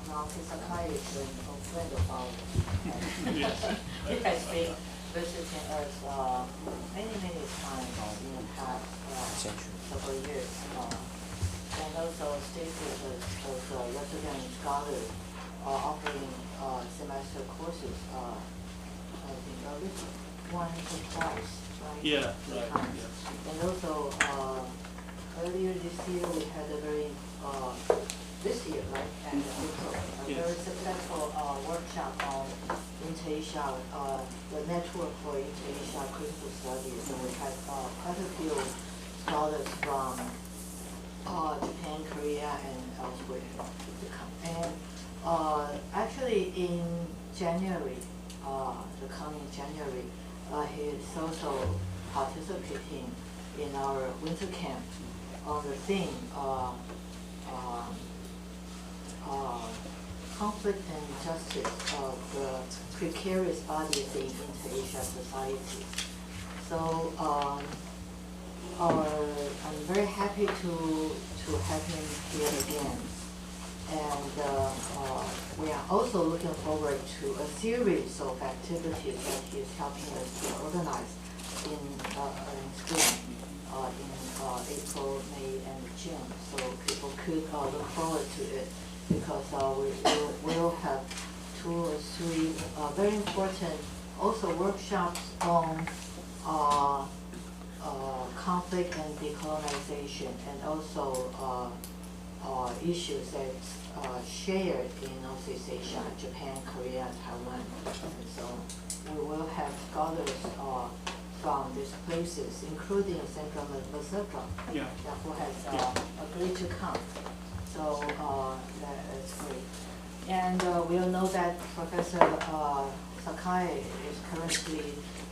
Naoki Sakai is a friend of ours. He has been visiting us many times in the past several years. And also stays with us as a resident scholar offering semester courses, I think at least once or twice, right? Yeah, right. Yes. And also earlier this year we had a very this year, right? And also a very successful workshop on Inter-Asia, the network for Inter-Asia critical studies. And we had quite a few scholars from Japan, Korea, and elsewhere to come. And actually in January, the coming January, he is also participating in our winter camp on the theme conflict and justice of the precarious bodies in Inter-Asia society. So I'm very happy to have him here again. And we are also looking forward to a series of activities that he is helping us to organize in spring, in April, May, and June. So people could look forward to it, because we will have 2 or 3 very important also workshops on conflict and decolonization, and also issues that shared in Northeast Asia, Japan, Korea, Taiwan. And so we will have scholars from these places, including Sandra Masaka, who has agreed to come. So that's great. And we all know that Professor Sakai is currently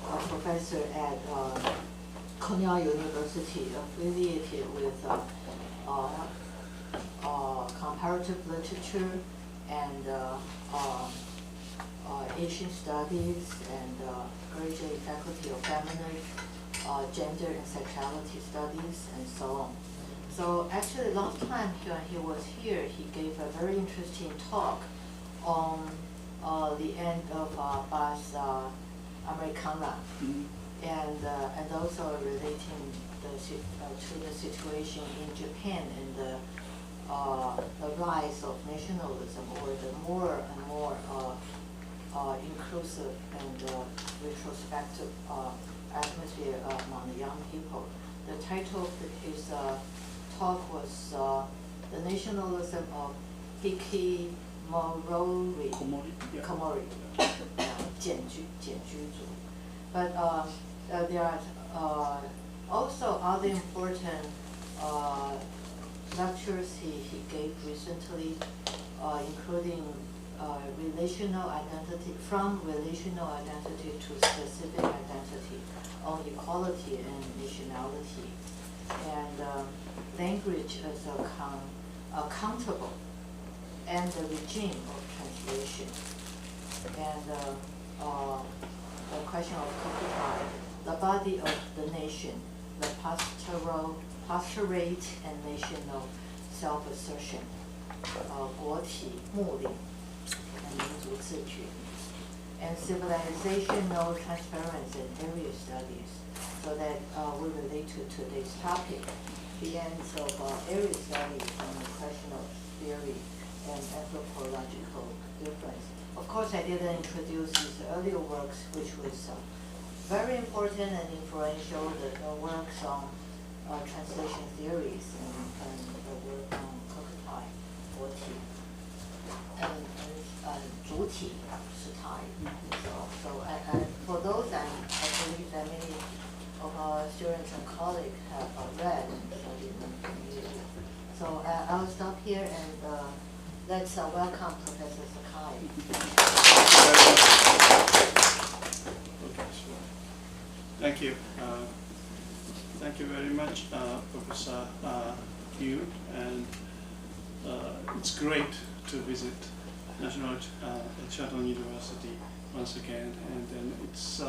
a professor at Cornell University, affiliated with comparative literature and Asian studies, and graduate faculty of feminine, gender and sexuality studies, and so on. So actually last time when he was here, he gave a very interesting talk on the end of Bas Americana, and also relating to the situation in Japan and the rise of nationalism, or the more and more inclusive and retrospective atmosphere among the young people. The title of his talk was The Nationalism of Hikikomori. Komori. 简居族. But there are also other important lectures he gave recently, including relational identity, from relational identity to specific identity, on equality and nationality, and language as accountable, and the regime of translation, and the question of Kokutai, the body of the nation, the pastorate and national self-assertion, 国体睦邻 and 民族自觉, and civilizational transference in area studies, so that we relate to today's topic, the ends of area studies and the question of theory and anthropological difference. Of course, I didn't introduce his earlier works, which was very important and influential, the works on translation theories and the work on Kokutai, 国体, and 主体, 实态. So for those, I believe that many of our students and colleagues have read and studied them immediately. So I'll stop here, and let's welcome Professor Sakai. Thank you. Thank you very much, Professor Yu, and it's great to visit National Chatham University once again, and then it's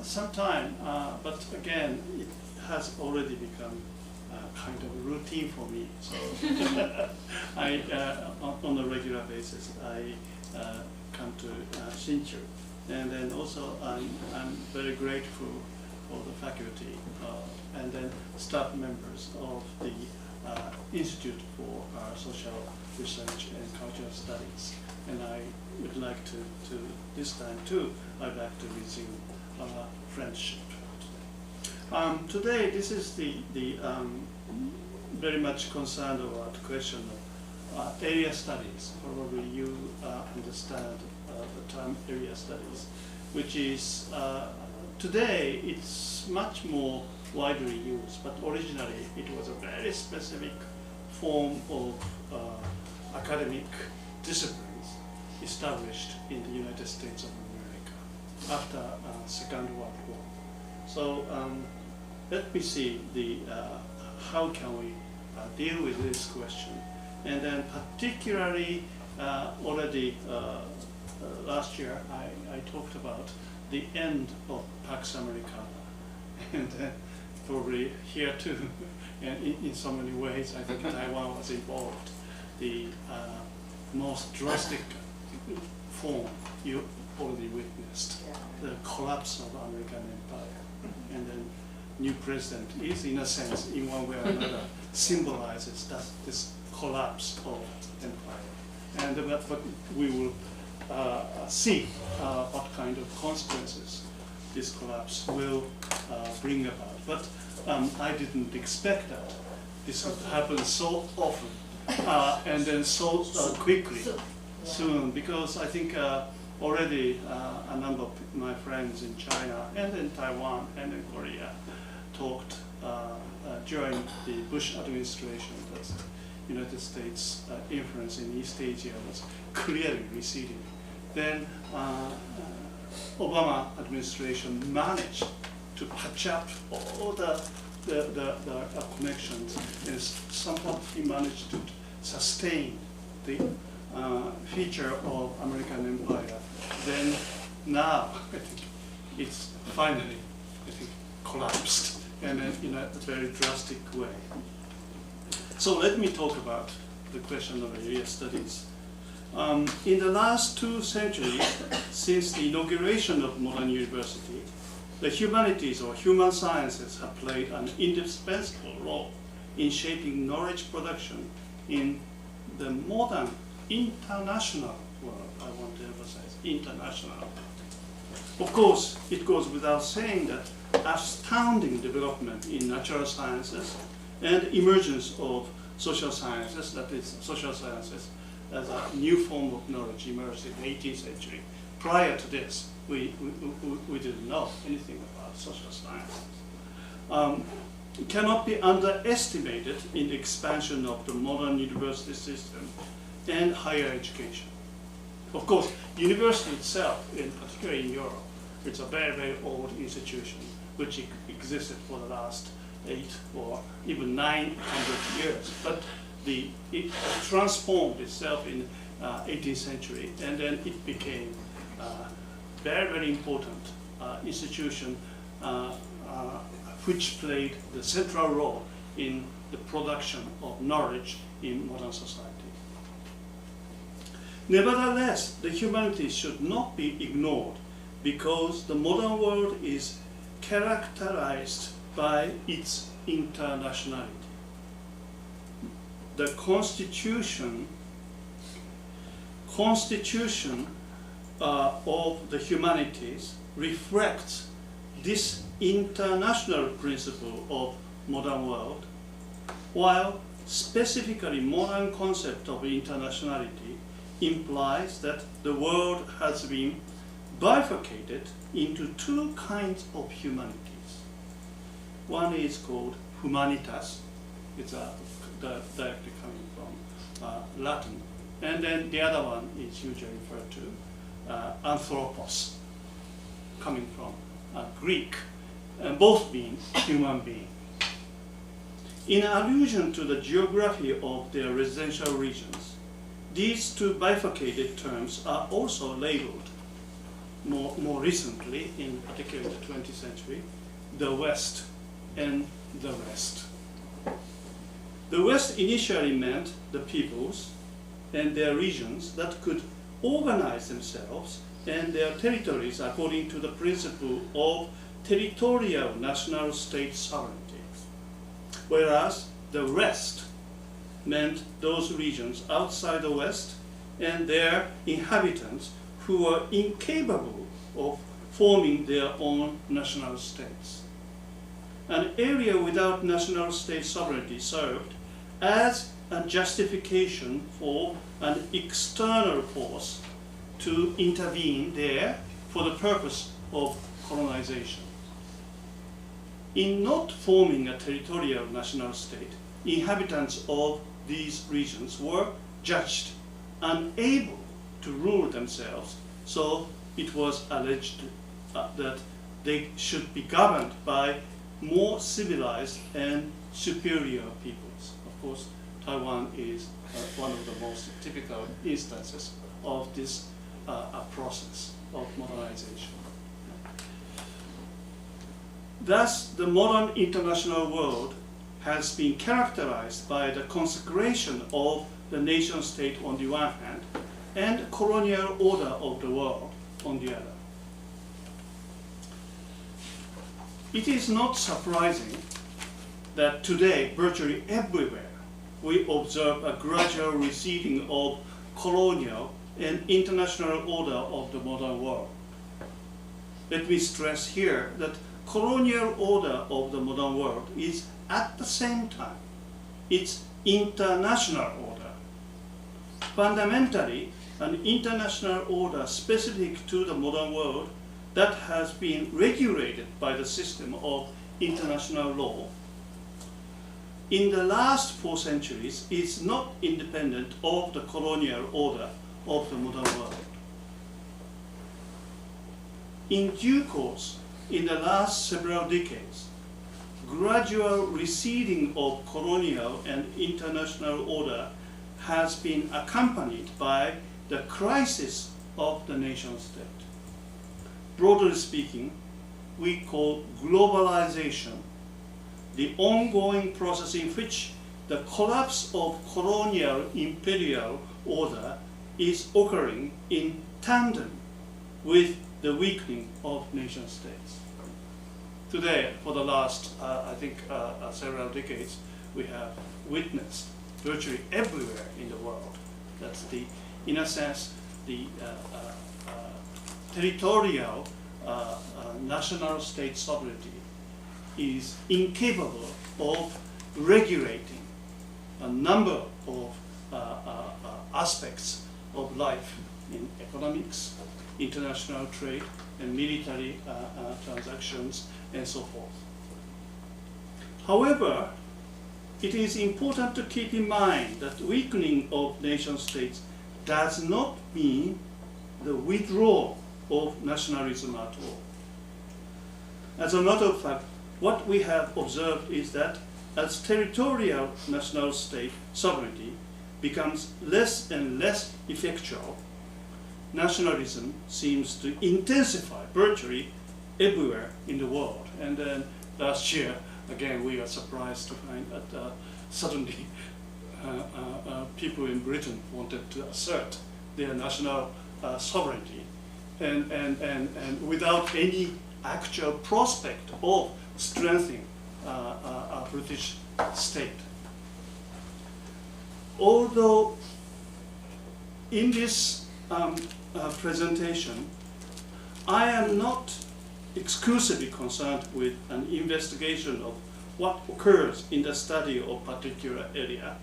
some time, but again, it has already become kind of routine for me. So I on a regular basis, I come to Shinchu. And then also I'm very grateful for the faculty and then staff members of the Institute for Social Research and Cultural Studies. And I would like to this time too, I'd like to resume friendship. Today, this is the very much concerned about the question of area studies. Probably you understand the term area studies, which is today it's much more widely used, but originally it was a very specific form of academic disciplines established in the United States of America after Second World War. So let me see how can we deal with this question, and then particularly already last year I talked about the end of Pax Americana, and probably here too, and in so many ways I think Taiwan was involved. The most drastic form you already witnessed, the collapse of American empire, and then new president is, in a sense, in one way or another, symbolizes this collapse of empire. And but we will see what kind of consequences this collapse will bring about. But I didn't expect that this would happen so often and then so quickly, soon, because I think already a number of my friends in China and in Taiwan and in Korea talked during the Bush administration that the United States influence in East Asia was clearly receding. Then Obama administration managed to patch up all the connections, and somehow he managed to sustain the feature of American empire. Then now I think it's finally collapsed, and in a very drastic way. So let me talk about the question of area studies. In the last 2 centuries, since the inauguration of modern university, the humanities or human sciences have played an indispensable role in shaping knowledge production in the modern international world. I want to emphasize international. Of course, it goes without saying that astounding development in natural sciences and emergence of social sciences, that is, social sciences as a new form of knowledge emerged in the 18th century. Prior to this, we didn't know anything about social sciences. It cannot be underestimated in the expansion of the modern university system and higher education. Of course, university itself, in particular in Europe, it's a very, very old institution which existed for the last 8 or even 900 years. But it transformed itself in 18th century, and then it became very, very important institution which played the central role in the production of knowledge in modern society. Nevertheless, the humanities should not be ignored because the modern world is characterized by its internationality. The constitution of the humanities reflects this international principle of modern world, while specifically modern concept of internationality implies that the world has been bifurcated into 2 kinds of humanities. One is called humanitas, it's directly coming from Latin, and then the other one is usually referred to anthropos, coming from Greek, and both mean human being. In allusion to the geography of their residential regions, these 2 bifurcated terms are also labeled more recently, in particular the 20th century, the West and the Rest. The West initially meant the peoples and their regions that could organize themselves and their territories according to the principle of territorial national state sovereignty, whereas the rest meant those regions outside the West and their inhabitants who were incapable of forming their own national states. An area without national state sovereignty served as a justification for an external force to intervene there for the purpose of colonization. In not forming a territorial national state, inhabitants of these regions were judged unable to rule themselves, so it was alleged that they should be governed by more civilized and superior peoples. Of course, Taiwan is one of the most typical instances of this process of modernization. Thus, the modern international world has been characterized by the consecration of the nation state on the one hand and colonial order of the world on the other. It is not surprising that today, virtually everywhere, we observe a gradual receding of colonial and international order of the modern world. Let me stress here that colonial order of the modern world is at the same time its international order. Fundamentally, an international order specific to the modern world that has been regulated by the system of international law in the last 4 centuries is not independent of the colonial order of the modern world. In due course, in the last several decades, gradual receding of colonial and international order has been accompanied by the crisis of the nation state. Broadly speaking, we call globalization the ongoing process in which the collapse of colonial imperial order is occurring in tandem with the weakening of nation states. Today, for the last, several decades, we have witnessed virtually everywhere in the world that in a sense, the territorial national state sovereignty is incapable of regulating a number of aspects of life in economics, international trade, and military transactions, and so forth. However, it is important to keep in mind that weakening of nation states does not mean the withdrawal of nationalism at all. As a matter of fact, what we have observed is that as territorial national state sovereignty becomes less and less effectual, nationalism seems to intensify virtually everywhere in the world. And then last year, again, we are surprised to find that suddenly people in Britain wanted to assert their national sovereignty and without any actual prospect of strengthening a British state. Although in this presentation, I am not exclusively concerned with an investigation of what occurs in the study of a particular area.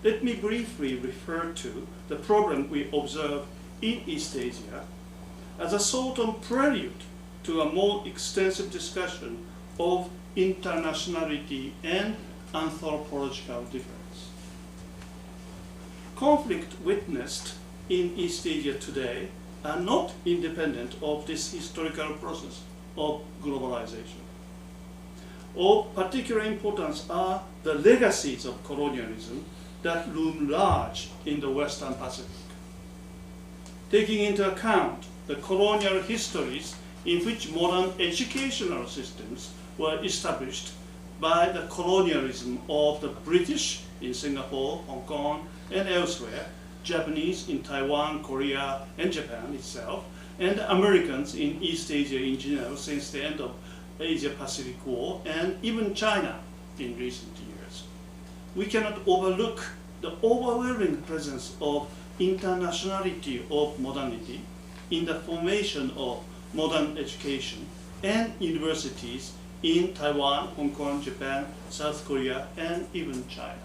Let me briefly refer to the problem we observe in East Asia as a sort of prelude to a more extensive discussion of internationality and anthropological difference. Conflict witnessed in East Asia today are not independent of this historical process of globalization. Of particular importance are the legacies of colonialism that loom large in the Western Pacific. Taking into account the colonial histories in which modern educational systems were established by the colonialism of the British in Singapore, Hong Kong, and elsewhere, Japanese in Taiwan, Korea, and Japan itself, and the Americans in East Asia in general since the end of the Asia-Pacific War, and even China in recent years. We cannot overlook the overwhelming presence of internationality of modernity in the formation of modern education and universities in Taiwan, Hong Kong, Japan, South Korea, and even China.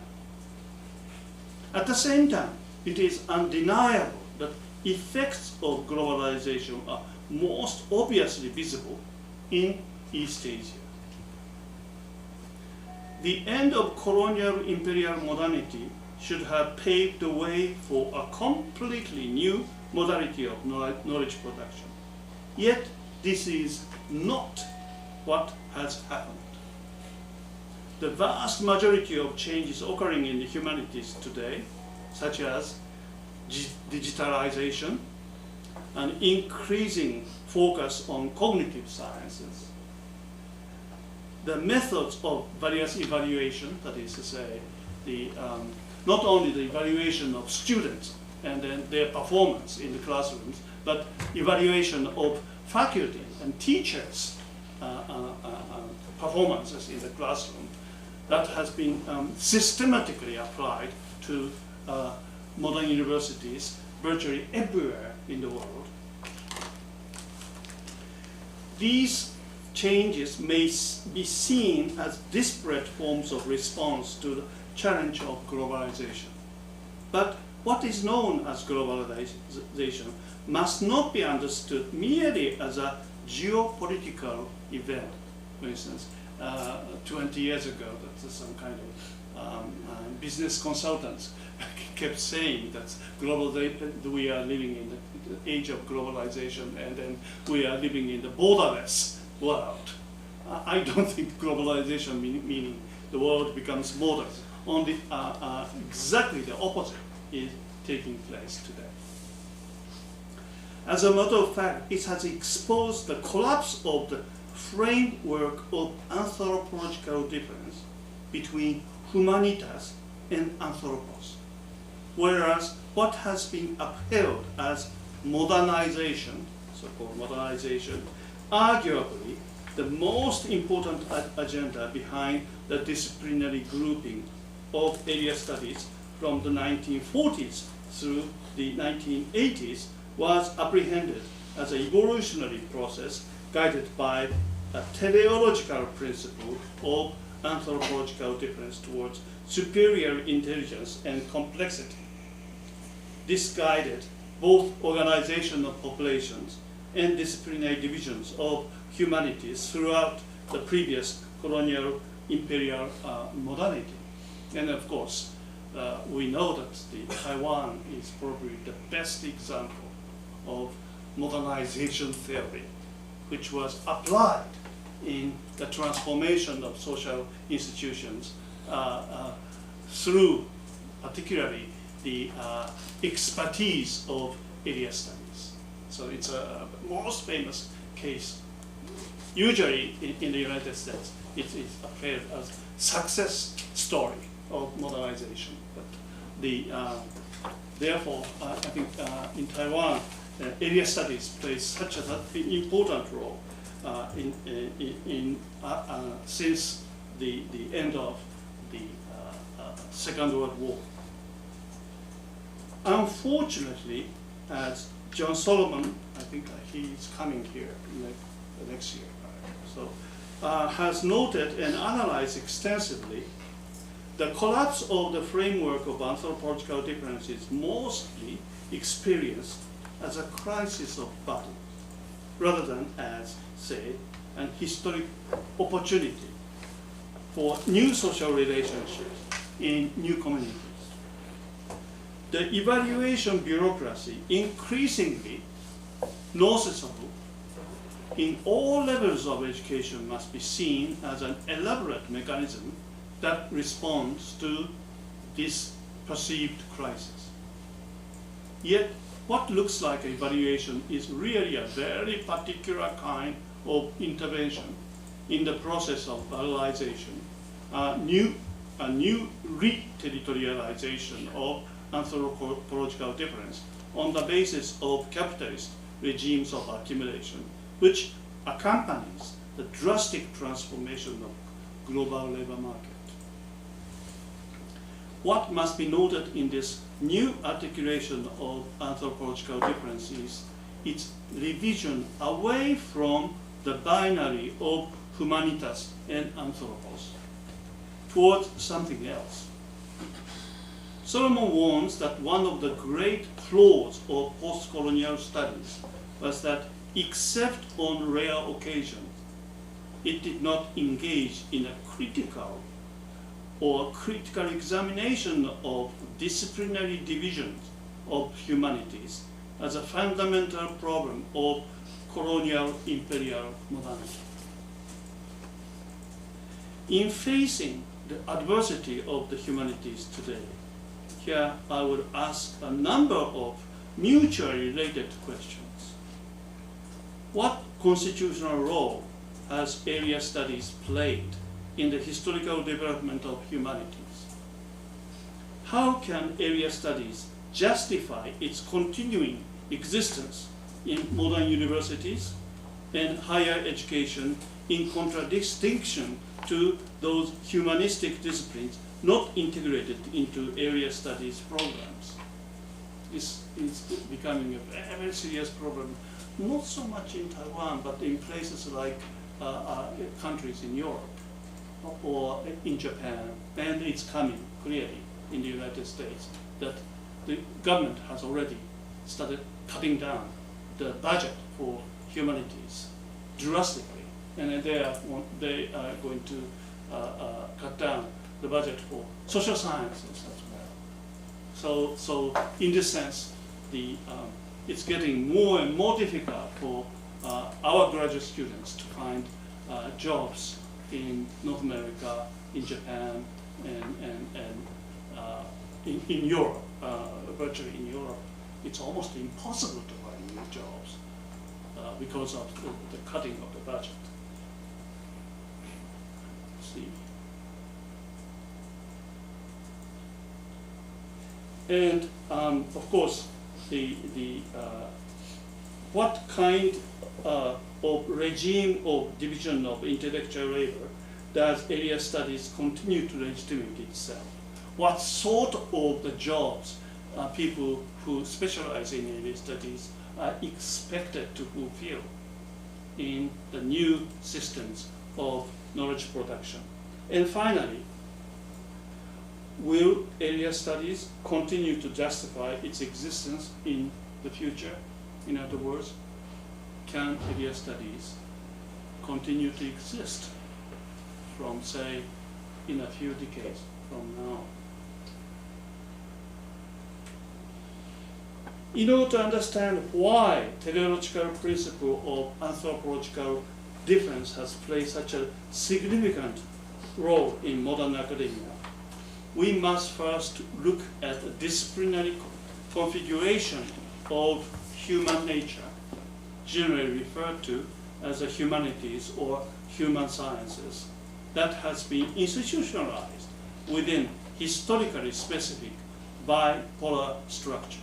At the same time, it is undeniable that effects of globalization are most obviously visible in East Asia. The end of colonial imperial modernity should have paved the way for a completely new modality of knowledge production. Yet, this is not what has happened. The vast majority of changes occurring in the humanities today, such as digitalization, an increasing focus on cognitive sciences, the methods of various evaluation, that is to say, not only the evaluation of students and then their performance in the classrooms, but evaluation of faculty and teachers' performances in the classroom, that has been systematically applied to modern universities virtually everywhere in the world. These changes may be seen as disparate forms of response to the challenge of globalization. But what is known as globalization must not be understood merely as a geopolitical event. For instance, 20 years ago, that some kind of business consultants kept saying that we are living in the age of globalization, and then we are living in the borderless world. I don't think globalization meaning the world becomes borderless. Only exactly the opposite is taking place today. As a matter of fact, it has exposed the collapse of the framework of anthropological difference between humanitas and anthropos, whereas what has been upheld as modernization, so-called modernization, arguably the most important agenda behind the disciplinary grouping of area studies from the 1940s through the 1980s was apprehended as an evolutionary process guided by a teleological principle of anthropological difference towards superior intelligence and complexity. This guided both organization of populations and disciplinary divisions of humanities throughout the previous colonial imperial modernity. And of course, we know that Taiwan is probably the best example of modernization theory, which was applied in the transformation of social institutions through particularly the expertise of area studies. So it's a most famous case. Usually in the United States, it is appeared as success story of modernization. But therefore, I think in Taiwan, area studies plays such an important role since the end of the Second World War. Unfortunately, as John Solomon, I think he's coming here next year, so has noted and analyzed extensively, the collapse of the framework of anthropological difference is mostly experienced as a crisis of battle, rather than as, say, an historic opportunity for new social relationships in new communities. The evaluation bureaucracy, increasingly noticeable in all levels of education, must be seen as an elaborate mechanism that responds to this perceived crisis. Yet, what looks like evaluation is really a very particular kind of intervention in the process of valorization a new re-territorialization of anthropological difference on the basis of capitalist regimes of accumulation, which accompanies the drastic transformation of global labor market. What must be noted in this new articulation of anthropological difference is its revision away from the binary of humanitas and anthropos towards something else. Solomon warns that one of the great flaws of post-colonial studies was that, except on rare occasions, it did not engage in a critical examination of disciplinary divisions of humanities as a fundamental problem of colonial imperial modernity. In facing the adversity of the humanities today, here I will ask a number of mutually related questions. What constitutional role has area studies played in the historical development of humanities? How can area studies justify its continuing existence in modern universities and higher education in contradistinction to those humanistic disciplines not integrated into area studies programs? This is becoming a very serious problem, not so much in Taiwan, but in places like countries in Europe or in Japan, and it's coming clearly in the United States that the government has already started cutting down the budget for humanities drastically, and they are going to cut down the budget for social sciences as well. So in this sense, it's getting more and more difficult for our graduate students to find jobs in North America, in Japan, and in Europe, virtually in Europe. It's almost impossible to find new jobs because of the cutting of the budget. Let's see. And of course, what kind of regime of division of intellectual labor does area studies continue to legitimate itself? What sort of the jobs people who specialize in area studies are expected to fulfill in the new systems of knowledge production? And finally, will area studies continue to justify its existence in the future? In other words, can area studies continue to exist from, say, in a few decades from now? In order to understand why teleological principle of anthropological difference has played such a significant role in modern academia, we must first look at the disciplinary configuration of human nature, generally referred to as the humanities or human sciences, that has been institutionalized within historically specific bipolar structure.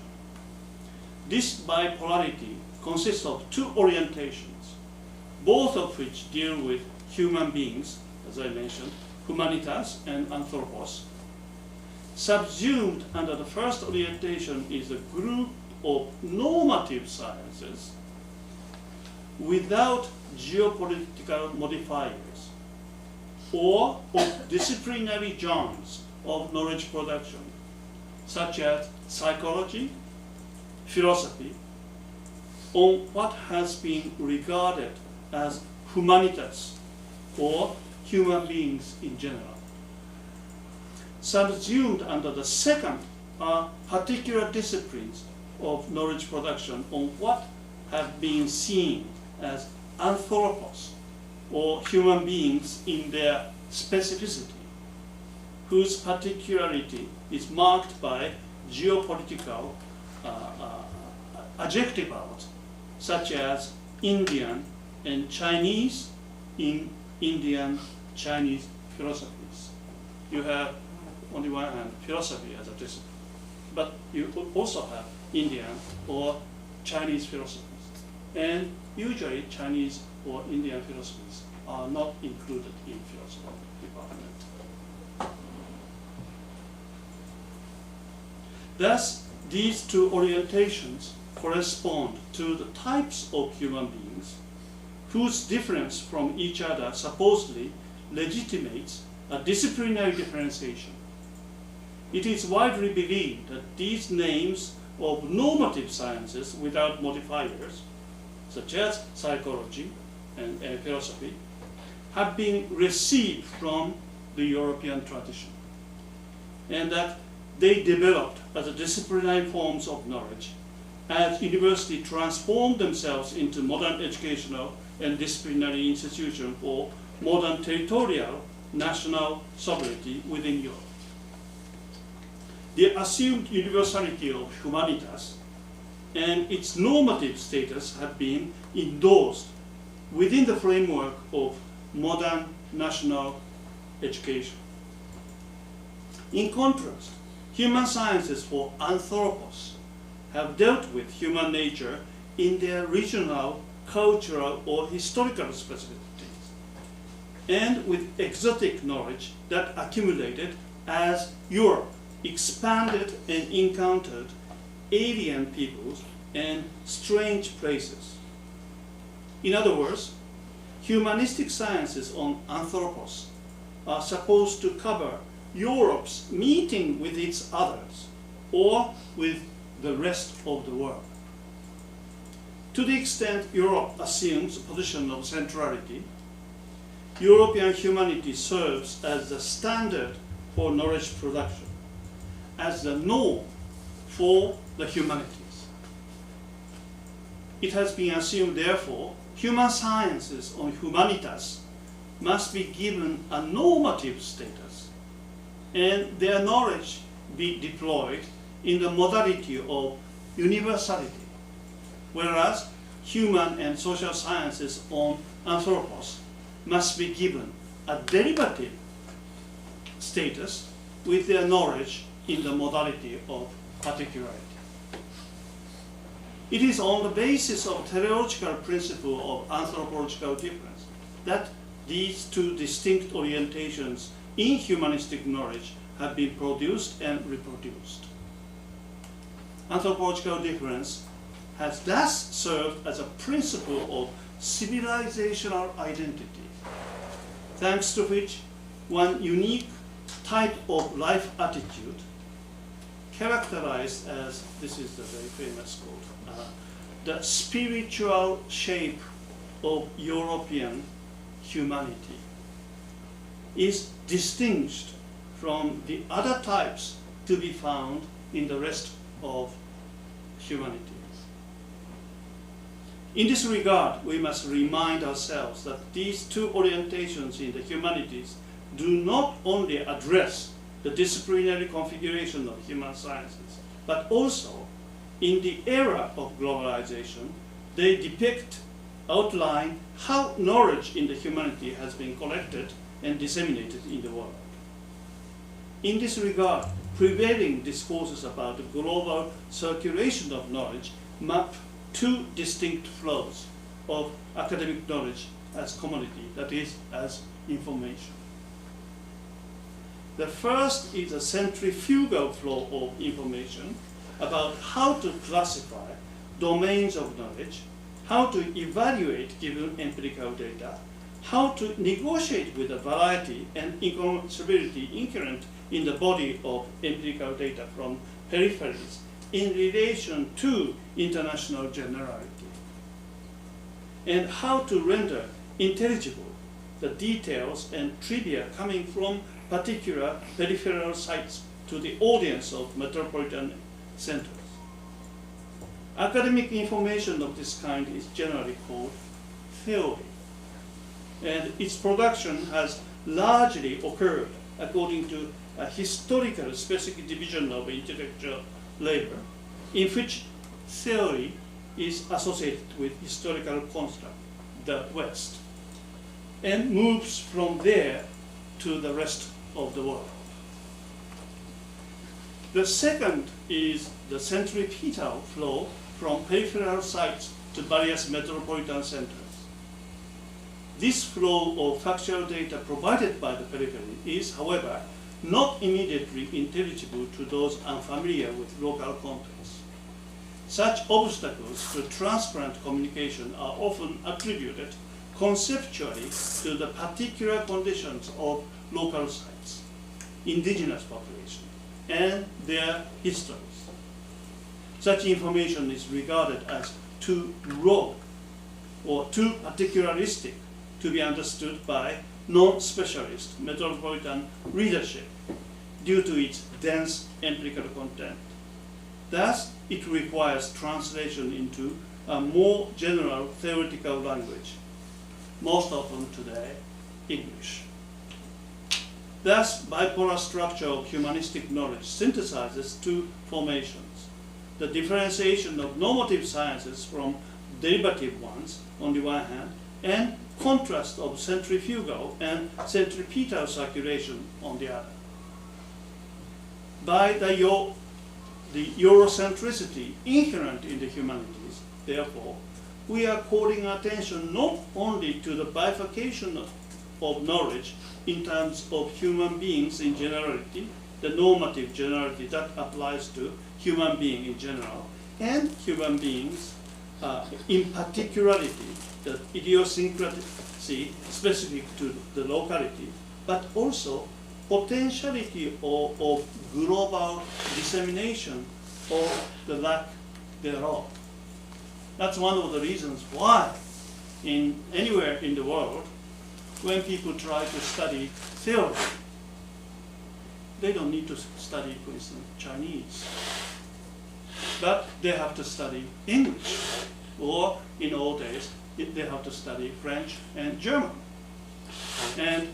This bipolarity consists of two orientations, both of which deal with human beings, as I mentioned, humanitas and anthropos. Subsumed under the first orientation is a group of normative sciences without geopolitical modifiers, or of disciplinary genres of knowledge production, such as psychology, philosophy, on what has been regarded as humanitas, or human beings in general. Subsumed under the second are particular disciplines of knowledge production on what have been seen as anthropos, or human beings in their specificity, whose particularity is marked by geopolitical adjectivals, such as Indian and Chinese in Indian Chinese philosophies. you have, on the one hand, philosophy as a discipline, but you also have Indian or Chinese philosophies. And usually Chinese or Indian philosophies are not included in philosophy department. Thus, these two orientations correspond to the types of human beings whose difference from each other supposedly legitimates a disciplinary differentiation. It is widely believed that these names of normative sciences without modifiers, such as psychology and philosophy, have been received from the European tradition, and that they developed as disciplinary forms of knowledge as universities transformed themselves into modern educational and disciplinary institutions for modern territorial national sovereignty within Europe. The assumed universality of humanitas and its normative status have been endorsed within the framework of modern national education. In contrast, human sciences for anthropos have dealt with human nature in their regional, cultural, or historical specificities, and with exotic knowledge that accumulated as Europe expanded and encountered alien peoples and strange places. In other words, humanistic sciences on anthropos are supposed to cover Europe's meeting with its others or with the rest of the world. To the extent Europe assumes a position of centrality, European humanity serves as the standard for knowledge production, as the norm for the humanities. It has been assumed, therefore, human sciences on humanitas must be given a normative status, and their knowledge be deployed in the modality of universality, whereas human and social sciences on anthropos must be given a derivative status with their knowledge in the modality of particularity. It is on the basis of teleological principle of anthropological difference that these two distinct orientations in humanistic knowledge have been produced and reproduced. Anthropological difference has thus served as a principle of civilizational identity, thanks to which one unique type of life attitude, characterized as, this is the very famous quote, the spiritual shape of European humanity, is distinguished from the other types to be found in the rest of humanity. In this regard, we must remind ourselves that these two orientations in the humanities do not only address the disciplinary configuration of human sciences, but also, in the era of globalization, they depict, outline how knowledge in the humanity has been collected and disseminated in the world. In this regard, prevailing discourses about the global circulation of knowledge map two distinct flows of academic knowledge as commodity, that is, as information. The first is a centrifugal flow of information about how to classify domains of knowledge, how to evaluate given empirical data, how to negotiate with the variety and incommensurability inherent in the body of empirical data from peripheries in relation to international generality, and how to render intelligible the details and trivia coming from particular peripheral sites to the audience of metropolitan centers. Academic information of this kind is generally called theory, and its production has largely occurred according to a historical specific division of intellectual labor, in which theory is associated with historical construct, the West, and moves from there to the rest of the world. The second is the centripetal flow from peripheral sites to various metropolitan centers. This flow of factual data provided by the periphery is, however, not immediately intelligible to those unfamiliar with local context. Such obstacles to transparent communication are often attributed conceptually to the particular conditions of local sites, indigenous population, and their histories. Such information is regarded as too raw or too particularistic to be understood by non-specialist metropolitan readership due to its dense empirical content. Thus, it requires translation into a more general theoretical language, most often today English. Thus, bipolar structure of humanistic knowledge synthesizes two formations: the differentiation of normative sciences from derivative ones on the one hand, and contrast of centrifugal and centripetal circulation on the other. By the Eurocentricity inherent in the humanities, therefore, we are calling attention not only to the bifurcation of knowledge in terms of human beings in generality, the normative generality that applies to human being in general, and human beings in particularity, the idiosyncrasy specific to the locality, but also potentiality of global dissemination or the lack thereof. That's one of the reasons why anywhere in the world, when people try to study theory, they don't need to study, for instance, Chinese, but they have to study English, or in old days, they have to study French and German. And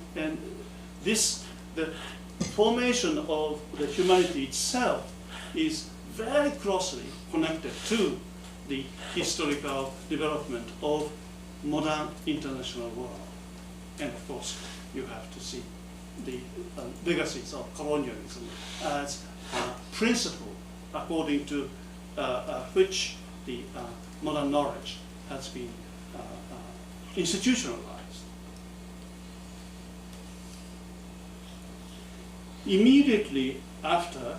the formation of the humanity itself is very closely connected to the historical development of modern international world. And of course, you have to see the legacies of colonialism as a principle according to which the modern knowledge has been institutionalized. Immediately after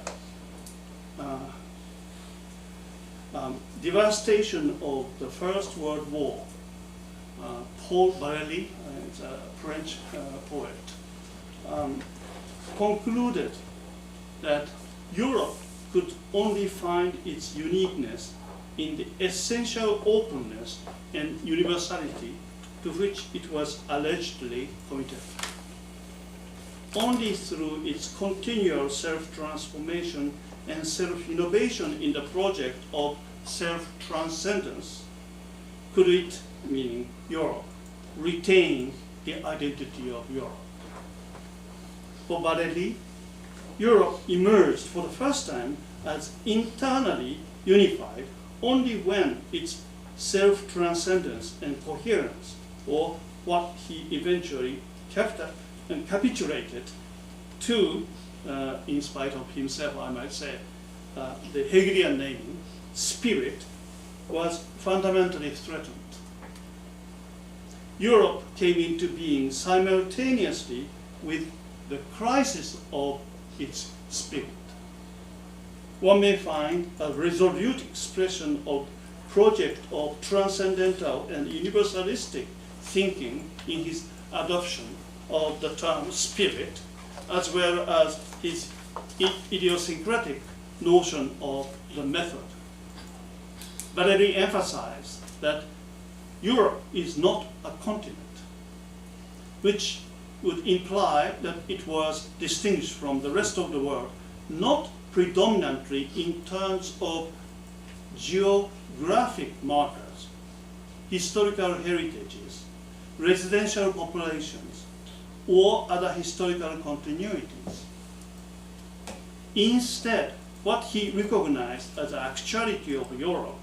devastation of the First World War, Paul Valéry, it's a French poet, concluded that Europe could only find its uniqueness in the essential openness and universality to which it was allegedly committed. Only through its continual self-transformation and self-innovation in the project of self-transcendence could it, meaning Europe, retain the identity of Europe. For Valéry, Europe emerged for the first time as internally unified only when its self-transcendence and coherence, or what he eventually capitulated to, in spite of himself, I might say, the Hegelian naming, spirit, was fundamentally threatened. Europe came into being simultaneously with the crisis of its spirit. One may find a resolute expression of project of transcendental and universalistic thinking in his adoption of the term spirit, as well as his idiosyncratic notion of the method. Valéry emphasized that Europe is not a continent, which would imply that it was distinguished from the rest of the world, not predominantly in terms of geographic markers, historical heritages, residential populations, or other historical continuities. Instead, what he recognized as the actuality of Europe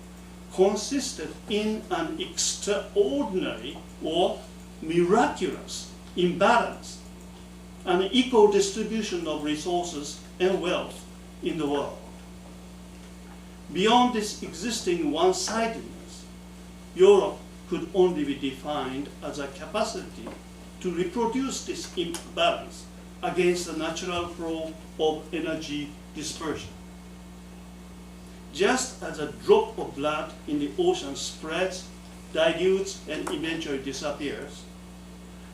consisted in an extraordinary or miraculous imbalance, an equal distribution of resources and wealth in the world. Beyond this existing one-sidedness, Europe could only be defined as a capacity to reproduce this imbalance against the natural flow of energy dispersion. Just as a drop of blood in the ocean spreads, dilutes, and eventually disappears,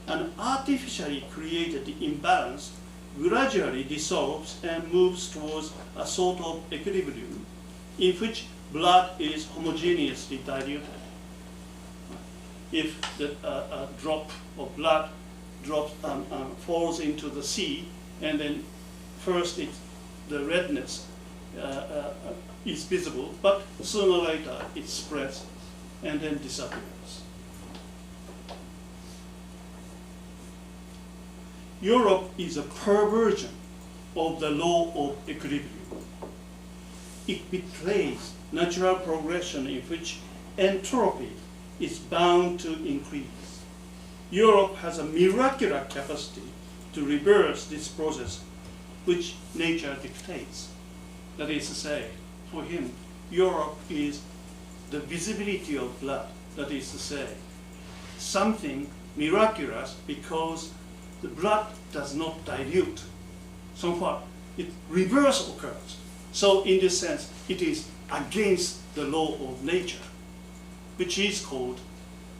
an artificially created imbalance gradually dissolves and moves towards a sort of equilibrium in which blood is homogeneously diluted. If a drop of blood falls into the sea, and then first the redness is visible, but sooner or later it spreads and then disappears. Europe is a perversion of the law of equilibrium. It betrays natural progression in which entropy is bound to increase. Europe has a miraculous capacity to reverse this process which nature dictates. That is to say, for him, Europe is the visibility of blood. That is to say, something miraculous because the blood does not dilute. Somewhat, reverse occurs. So in this sense, it is against the law of nature, which is called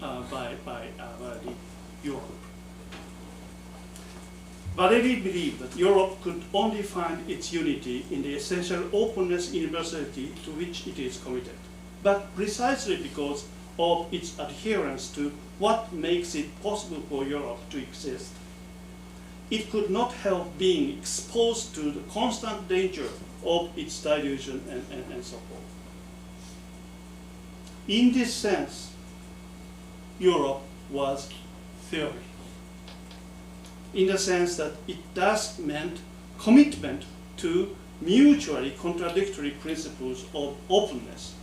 by Europe. Valéry believed that Europe could only find its unity in the essential openness and universality to which it is committed. But precisely because of its adherence to what makes it possible for Europe to exist, it could not help being exposed to the constant danger of its dilution and so forth. In this sense, Europe was theory, in the sense that it thus meant commitment to mutually contradictory principles of openness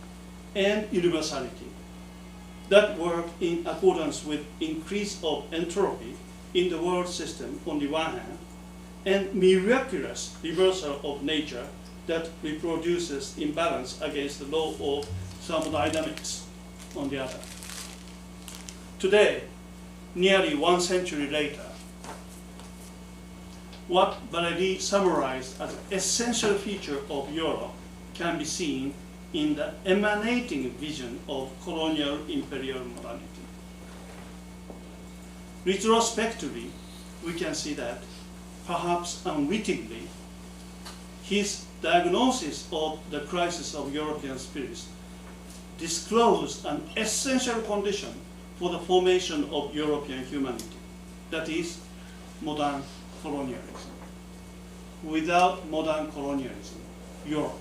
and universality that worked in accordance with increase of entropy in the world system on the one hand, and miraculous reversal of nature that reproduces imbalance against the law of thermodynamics on the other. Today, nearly 1 century later, what Valéry summarized as an essential feature of Europe can be seen in the emanating vision of colonial imperial modernity. Retrospectively, we can see that, perhaps unwittingly, his diagnosis of the crisis of European spirits disclosed an essential condition for the formation of European humanity, that is, modern colonialism. Without modern colonialism, Europe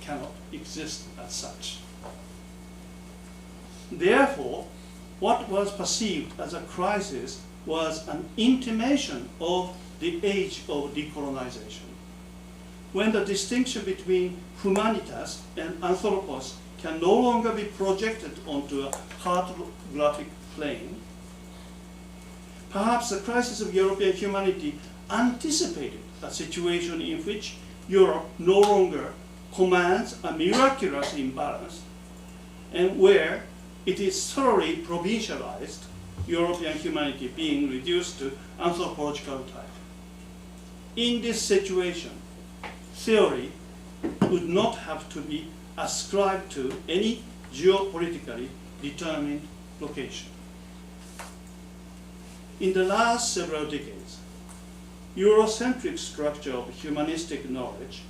cannot exist as such. Therefore, what was perceived as a crisis was an intimation of the age of decolonization, when the distinction between humanitas and anthropos can no longer be projected onto a cartographic plane. Perhaps the crisis of European humanity anticipated a situation in which Europe no longer commands a miraculous imbalance, and where it is thoroughly provincialized, European humanity being reduced to anthropological type. In this situation, theory would not have to be ascribed to any geopolitically determined location. In the last several decades, Eurocentric structure of humanistic knowledge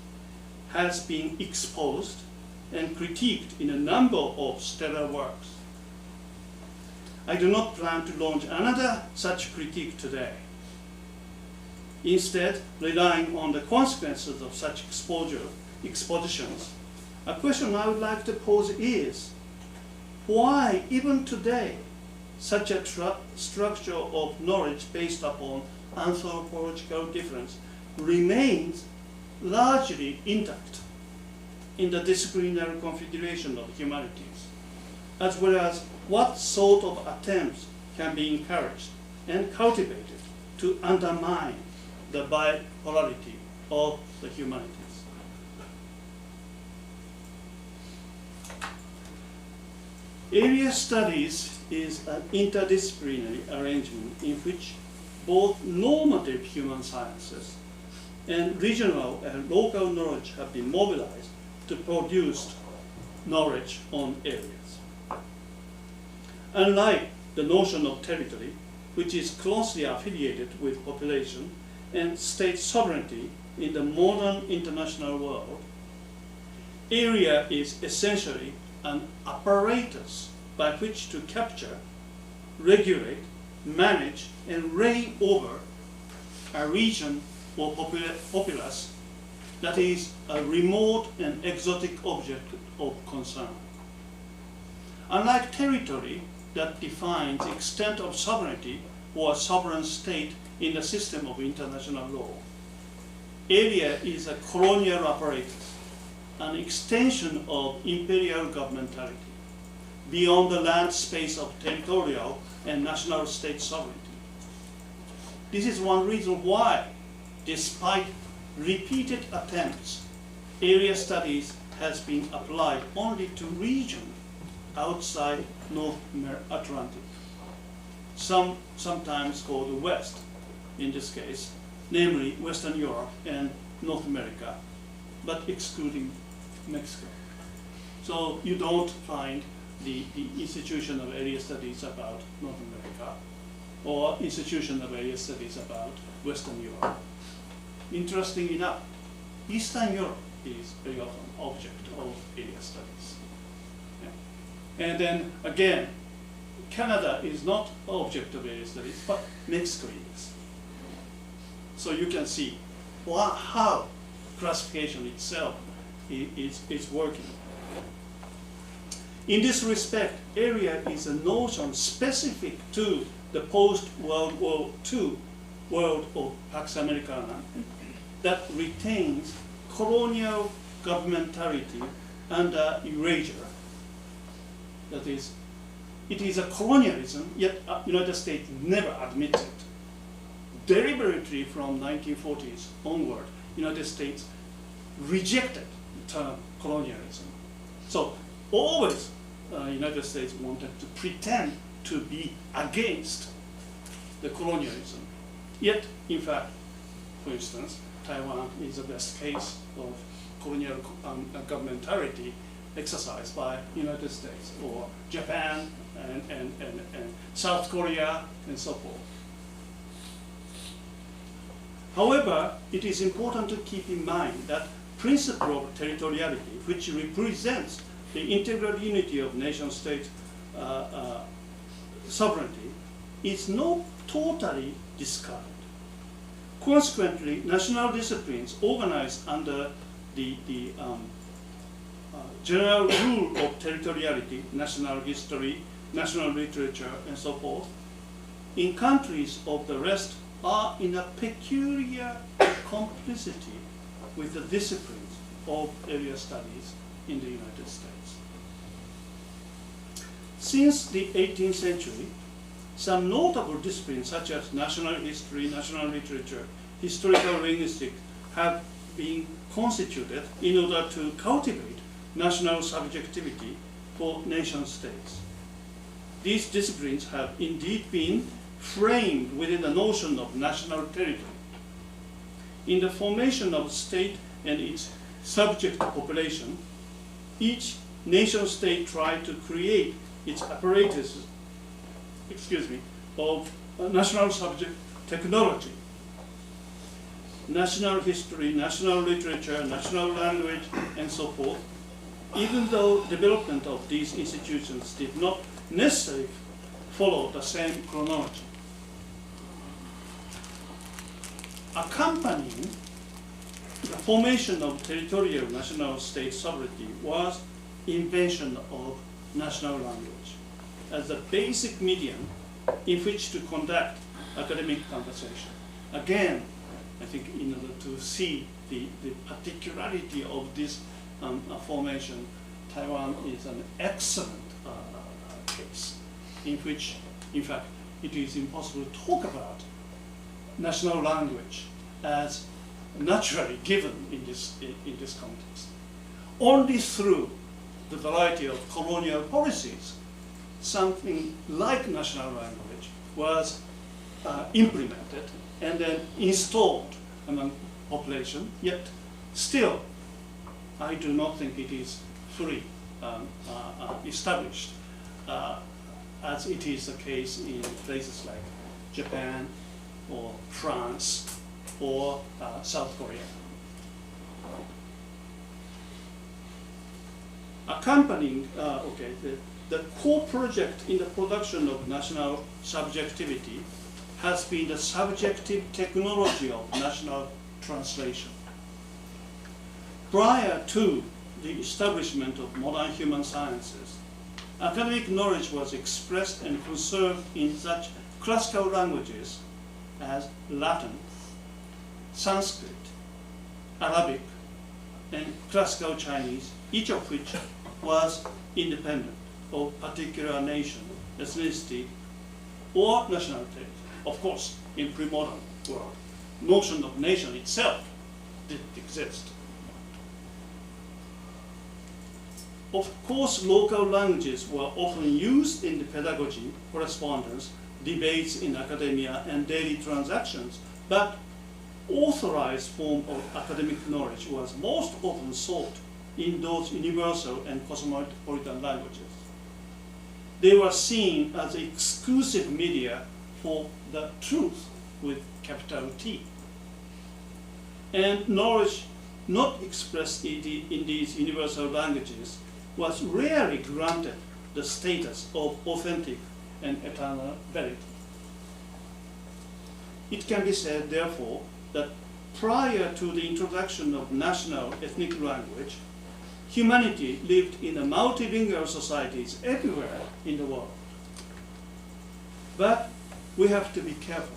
has been exposed and critiqued in a number of stellar works. I do not plan to launch another such critique today. Instead, relying on the consequences of such expositions, a question I would like to pose is, why even today such a structure of knowledge based upon anthropological difference remains largely intact in the disciplinary configuration of humanities, as well as what sort of attempts can be encouraged and cultivated to undermine the bipolarity of the humanities. Area studies is an interdisciplinary arrangement in which both normative human sciences and regional and local knowledge have been mobilized to produce knowledge on areas. Unlike the notion of territory, which is closely affiliated with population and state sovereignty in the modern international world, area is essentially an apparatus by which to capture, regulate, manage, and reign over a region or populace that is a remote and exotic object of concern. Unlike territory that defines the extent of sovereignty or a sovereign state in the system of international law, area is a colonial apparatus, an extension of imperial governmentality beyond the land space of territorial and national state sovereignty. This is one reason why, despite repeated attempts, area studies has been applied only to regions outside North Atlantic, sometimes called the West in this case, namely Western Europe and North America, but excluding Mexico. So you don't find the institution of area studies about North America or institution of area studies about Western Europe. Interesting enough, Eastern Europe is very often object of area studies. Yeah. And then again, Canada is not object of area studies, but Mexico is. So you can see how classification itself is working. In this respect, area is a notion specific to the post-World War II world of Pax Americana that retains colonial governmentality under erasure. That is, it is a colonialism, yet United States never admits it. Deliberately from 1940s onward, United States rejected the term colonialism. So always United States wanted to pretend to be against the colonialism. Yet, in fact, for instance, Taiwan is the best case of colonial governmentality exercised by United States, or Japan and South Korea and so forth. However, it is important to keep in mind that principle of territoriality, which represents the integral unity of nation-state sovereignty, is not totally discarded. Consequently, national disciplines organized under the general rule of territoriality, national history, national literature, and so forth, in countries of the rest are in a peculiar complicity with the disciplines of area studies in the United States. Since the 18th century, some notable disciplines such as national history, national literature, historical linguistics have been constituted in order to cultivate national subjectivity for nation states. These disciplines have indeed been framed within the notion of national territory. In the formation of state and its subject population, each nation state tried to create its apparatus of national subject technology. National history, national literature, national language, and so forth, even though development of these institutions did not necessarily follow the same chronology. Accompanying the formation of territorial national state sovereignty was invention of national language as a basic medium in which to conduct academic conversation. Again, I think in order to see the particularity of this formation, Taiwan is an excellent case in which, in fact, it is impossible to talk about national language as naturally given in this context. Only through the variety of colonial policies something like national language was implemented and then installed among population, yet still I do not think it is fully established as it is the case in places like Japan or France or South Korea. Accompanying, the core project in the production of national subjectivity has been the subjective technology of national translation. Prior to the establishment of modern human sciences, academic knowledge was expressed and conserved in such classical languages as Latin, Sanskrit, Arabic, and classical Chinese, each of which was independent of particular nation, ethnicity, or nationality. Of course, in pre-modern world, notion of nation itself didn't exist. Of course, local languages were often used in the pedagogy, correspondence, debates in academia, and daily transactions, but authorized form of academic knowledge was most often sought in those universal and cosmopolitan languages. They were seen as exclusive media for the truth with capital T. And knowledge not expressed in these universal languages was rarely granted the status of authentic and eternal verity. It can be said, therefore, that prior to the introduction of national ethnic language, humanity lived in a multilingual societies everywhere in the world. But we have to be careful.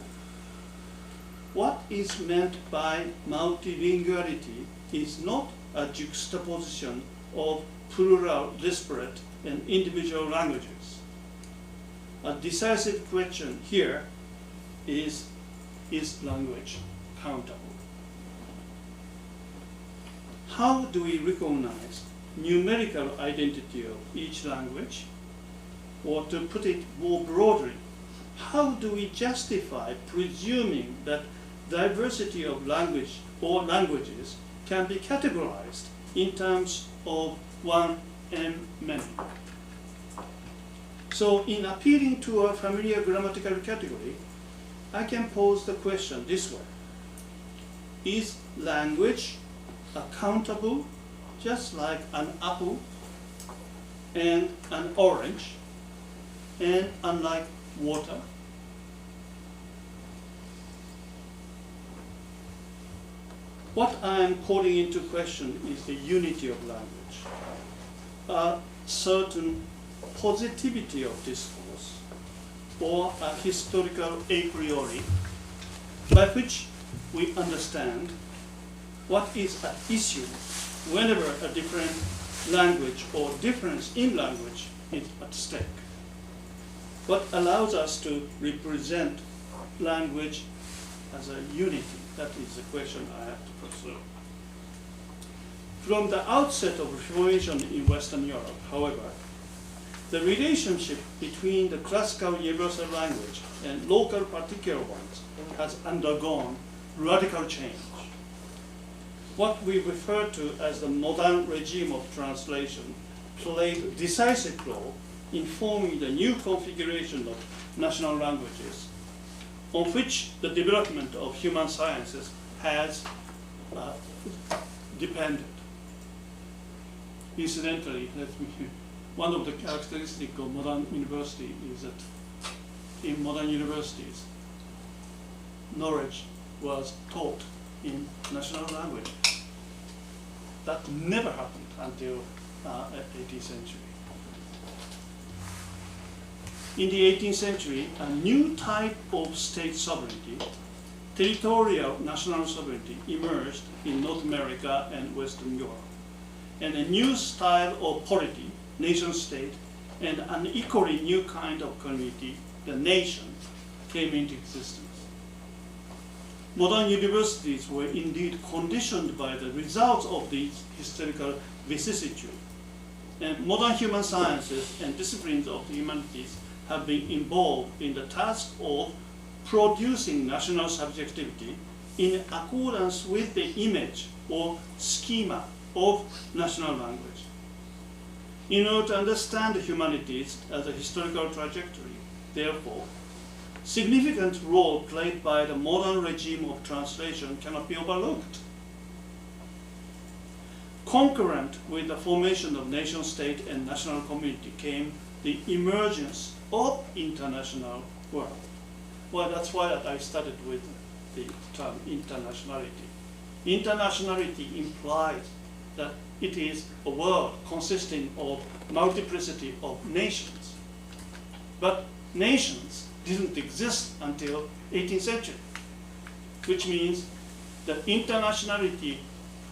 What is meant by multilinguality is not a juxtaposition of plural, disparate, and individual languages. A decisive question here is language countable? How do we recognize numerical identity of each language? Or to put it more broadly, how do we justify presuming that diversity of language or languages can be categorized in terms of one and many? So in appealing to a familiar grammatical category, I can pose the question this way. Is language accountable just like an apple and an orange and unlike water? What I am calling into question is the unity of language, a certain positivity of discourse, or a historical a priori, by which we understand what is at issue whenever a different language or difference in language is at stake. What allows us to represent language as a unity? That is the question I have to pursue. From the outset of Reformation in Western Europe, however, the relationship between the classical universal language and local particular ones has undergone radical change. What we refer to as the modern regime of translation played a decisive role in forming the new configuration of national languages on which the development of human sciences has depended. Incidentally, one of the characteristics of modern university is that in modern universities, knowledge was taught in national language. That never happened until 18th century. In the 18th century, a new type of state sovereignty, territorial national sovereignty, emerged in North America and Western Europe. And a new style of polity, nation state, and an equally new kind of community, the nation, came into existence. Modern universities were indeed conditioned by the results of these historical vicissitudes. and modern human sciences and disciplines of the humanities have been involved in the task of producing national subjectivity in accordance with the image or schema of national language. In order to understand the humanities as a historical trajectory, therefore, significant role played by the modern regime of translation cannot be overlooked. Concurrent with the formation of nation state and national community came the emergence of international world. Well, that's why I started with the term internationality. Internationality implies that it is a world consisting of multiplicity of nations. But nations didn't exist until 18th century, which means that internationality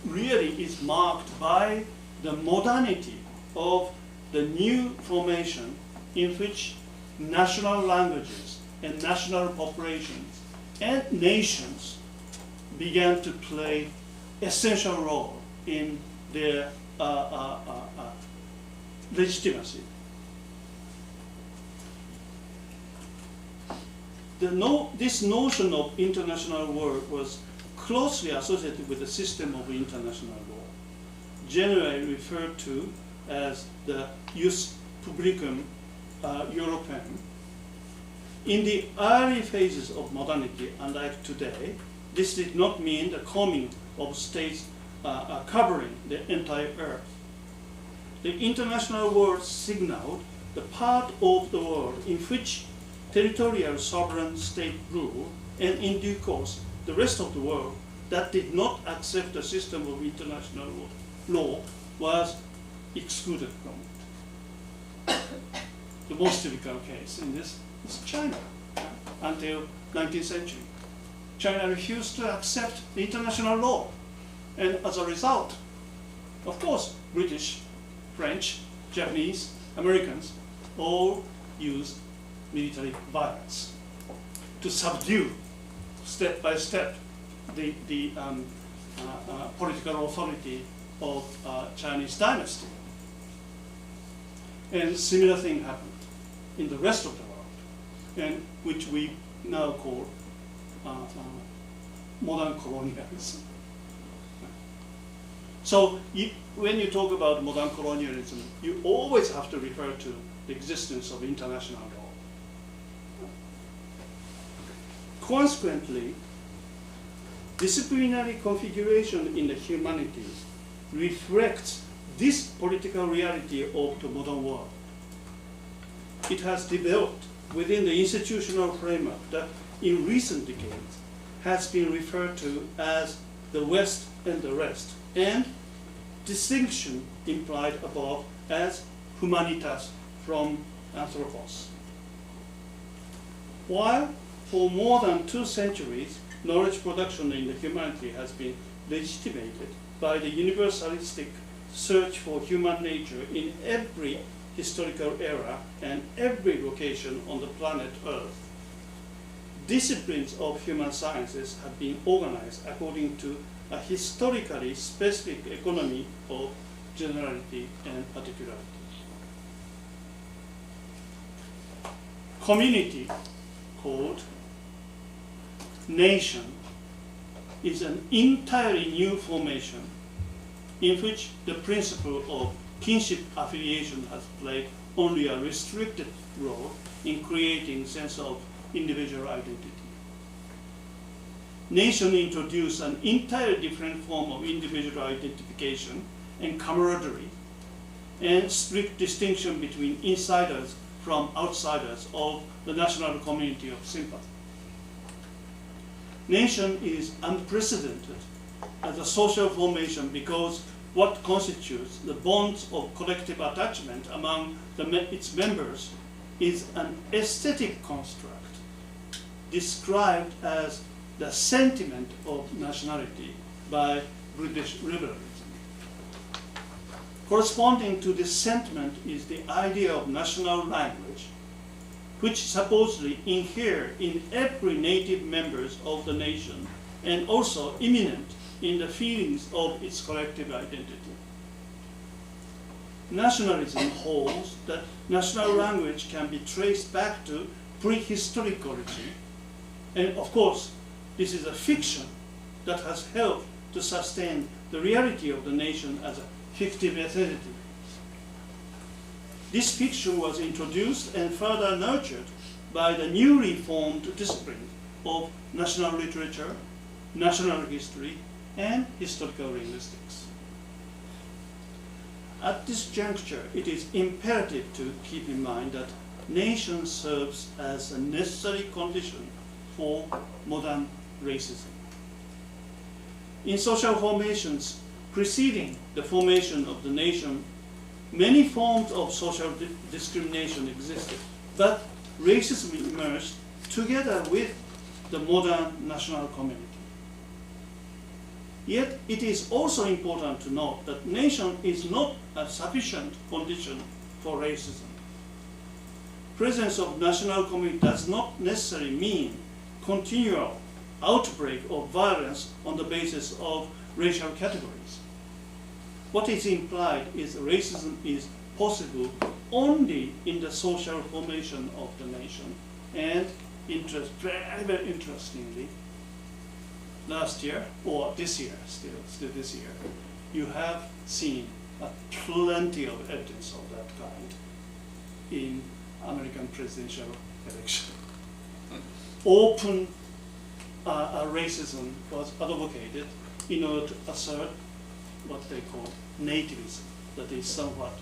really is marked by the modernity of the new formation in which national languages and national populations and nations began to play essential role in their legitimacy. This notion of international world was closely associated with the system of international law, generally referred to as the Jus Publicum Europeum. In the early phases of modernity, unlike today, this did not mean the coming of states covering the entire earth. The international world signaled the part of the world in which territorial sovereign state rule, and in due course, the rest of the world that did not accept the system of international law was excluded from it. The most typical case in this is China. Until 19th century, China refused to accept the international law. And as a result, of course, British, French, Japanese, Americans all used military violence to subdue, step by step, the political authority of Chinese dynasty. And similar thing happened in the rest of the world, and which we now call modern colonialism. So when you talk about modern colonialism, you always have to refer to the existence of international law. Consequently, disciplinary configuration in the humanities reflects this political reality of the modern world. It has developed within the institutional framework that in recent decades has been referred to as the West and the rest, and distinction implied above as humanitas from anthropos. While for more than 2 centuries, knowledge production in the humanity has been legitimated by the universalistic search for human nature in every historical era and every location on the planet Earth, disciplines of human sciences have been organized according to a historically specific economy of generality and particularity. Community, called nation, is an entirely new formation in which the principle of kinship affiliation has played only a restricted role in creating a sense of individual identity. Nation introduced an entirely different form of individual identification and camaraderie, and strict distinction between insiders from outsiders of the national community of sympathy. Nation is unprecedented as a social formation because what constitutes the bonds of collective attachment among its members is an aesthetic construct described as the sentiment of nationality by British liberalism. Corresponding to this sentiment is the idea of national language, which supposedly inhere in every native members of the nation and also imminent in the feelings of its collective identity. nationalism holds that national language can be traced back to prehistoric origin. And of course, this is a fiction that has helped to sustain the reality of the nation as a fictive entity. This fiction was introduced and further nurtured by the newly formed discipline of national literature, national history, and historical linguistics. At this juncture, it is imperative to keep in mind that nation serves as a necessary condition for modern racism. In social formations preceding the formation of the nation, many forms of social discrimination existed, but racism emerged together with the modern national community. Yet it is also important to note that nation is not a sufficient condition for racism. Presence of national community does not necessarily mean continual outbreak of violence on the basis of racial categories. What is implied is racism is possible only in the social formation of the nation. And very interestingly, last year, or this year, still this year, you have seen plenty of evidence of that kind in American presidential election. Open racism was advocated in order to assert what they call nativism, that is somewhat.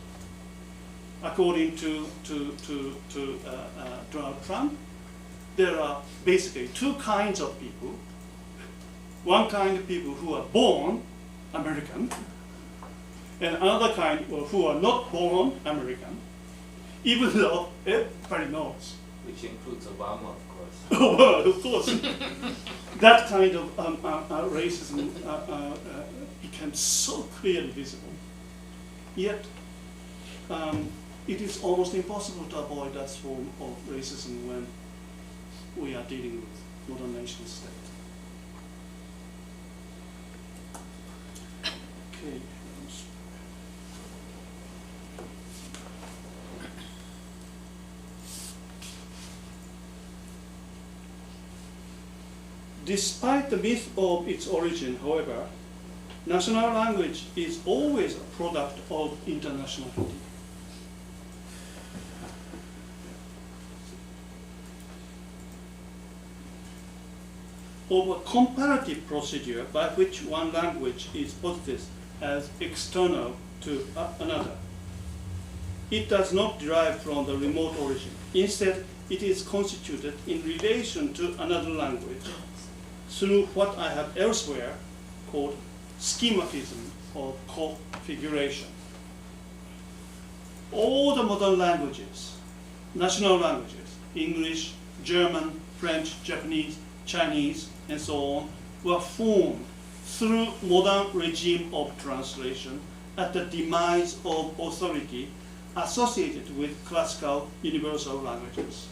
According to Donald Trump, there are basically two kinds of people. One kind of people who are born American, and another kind who are not born American, even though everybody knows. Which includes Obama, of course. Oh, well, of course. That kind of racism became so clearly visible. Yet, it is almost impossible to avoid that form of racism when we are dealing with modern nation state. Okay. Despite the myth of its origin, however, national language is always a product of internationality. Of a comparative procedure by which one language is posited as external to another. It does not derive from the remote origin. Instead, it is constituted in relation to another language through what I have elsewhere called schematism or configuration. All the modern languages, national languages, English, German, French, Japanese, Chinese, and so on, were formed through modern regime of translation at the demise of authority associated with classical universal languages.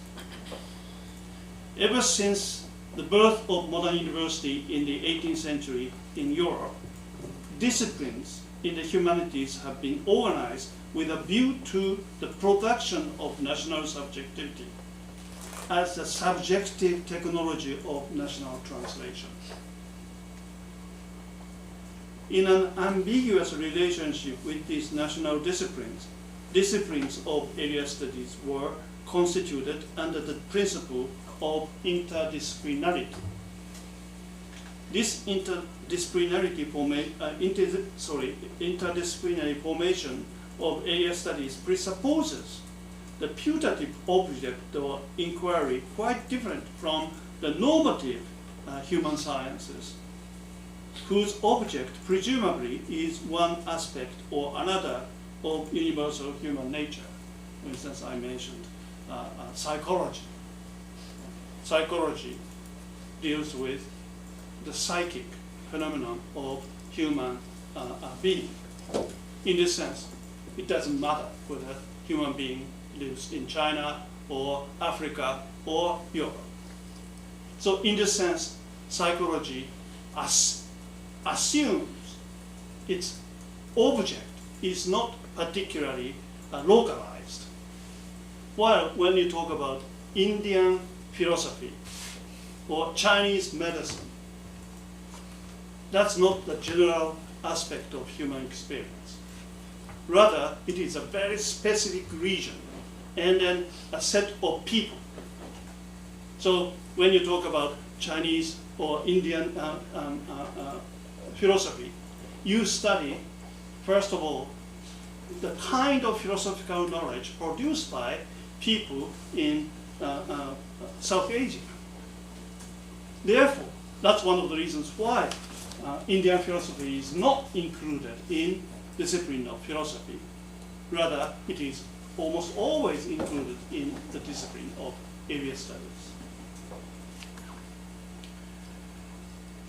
Ever since the birth of modern university in the 18th century in Europe, disciplines in the humanities have been organized with a view to the production of national subjectivity as the subjective technology of national translation. In an ambiguous relationship with these national disciplines, disciplines of area studies were constituted under the principle of interdisciplinarity. This interdisciplinary formation of area studies presupposes the putative object or inquiry quite different from the normative human sciences, whose object presumably is one aspect or another of universal human nature. For instance, I mentioned psychology. Psychology deals with the psychic phenomenon of human being. In this sense, it doesn't matter whether human being lives in China or Africa or Europe. So in this sense, psychology assumes its object is not particularly localized. While when you talk about Indian philosophy or Chinese medicine, that's not the general aspect of human experience. Rather, it is a very specific region and then a set of people. So when you talk about Chinese or Indian philosophy, you study, first of all, the kind of philosophical knowledge produced by people in South Asia. Therefore, that's one of the reasons why Indian philosophy is not included in the discipline of philosophy. Rather, it is almost always included in the discipline of area studies.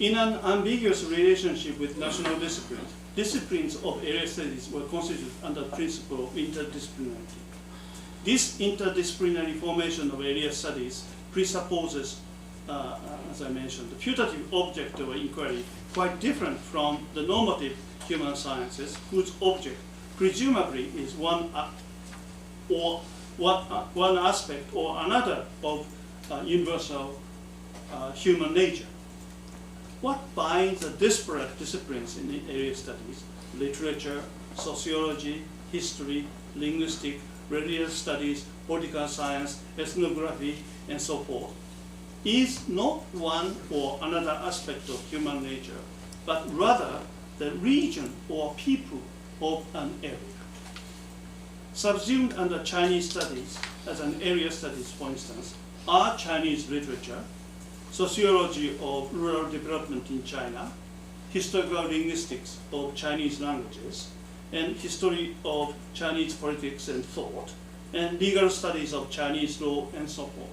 In an ambiguous relationship with national disciplines, disciplines of area studies were constituted under the principle of interdisciplinarity. This interdisciplinary formation of area studies presupposes, as I mentioned, the putative object of inquiry quite different from the normative human sciences, whose object presumably is one aspect or another of universal human nature. What binds the disparate disciplines in the area studies, literature, sociology, history, linguistics, religious studies, political science, ethnography, and so forth, is not one or another aspect of human nature, but rather the region or people of an area. Subsumed under Chinese studies, as an area studies, for instance, are Chinese literature, sociology of rural development in China, historical linguistics of Chinese languages, and history of Chinese politics and thought, and legal studies of Chinese law, and so forth.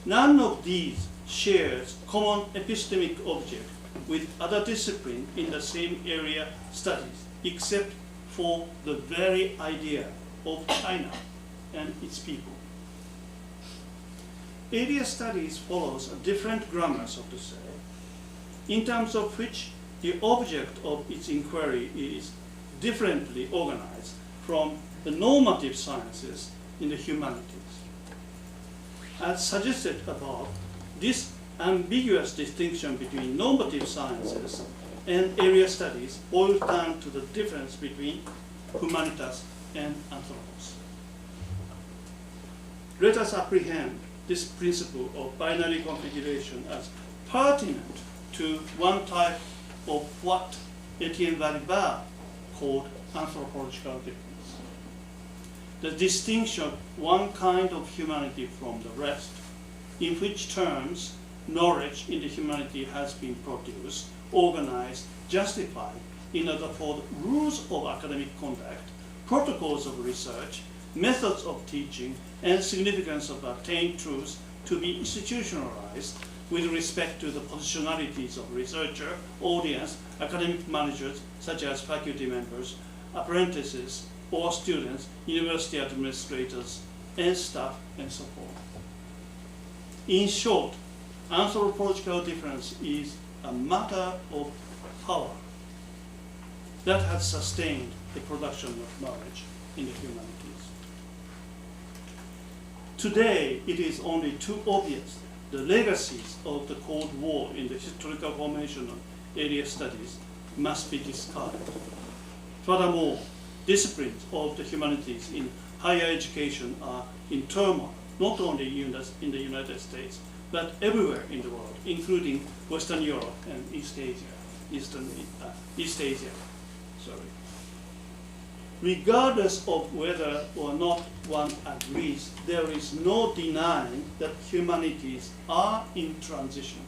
None of these shares common epistemic object with other disciplines in the same area studies, except for the very idea of China and its people. Area studies follows a different grammar, so to say, in terms of which the object of its inquiry is differently organized from the normative sciences in the humanities. As suggested above, this ambiguous distinction between normative sciences and area studies boils down to the difference between humanitas and anthropos. Let us apprehend this principle of binary configuration as pertinent to one type of what Etienne Balibar called anthropological difference. The distinction of one kind of humanity from the rest, in which terms knowledge in the humanity has been produced, organized, justified in order for the rules of academic conduct, protocols of research, methods of teaching, and significance of attained truths to be institutionalized with respect to the positionalities of researcher, audience, academic managers, such as faculty members, apprentices, or students, university administrators, and staff, and so forth. In short, anthropological difference is a matter of power that has sustained the production of knowledge in the humanities. Today, it is only too obvious the legacies of the Cold War in the historical formation of area studies must be discarded. Furthermore, disciplines of the humanities in higher education are in turmoil, not only in the United States, but everywhere in the world, including Western Europe and East Asia. Regardless of whether or not one agrees, there is no denying that humanities are in transition.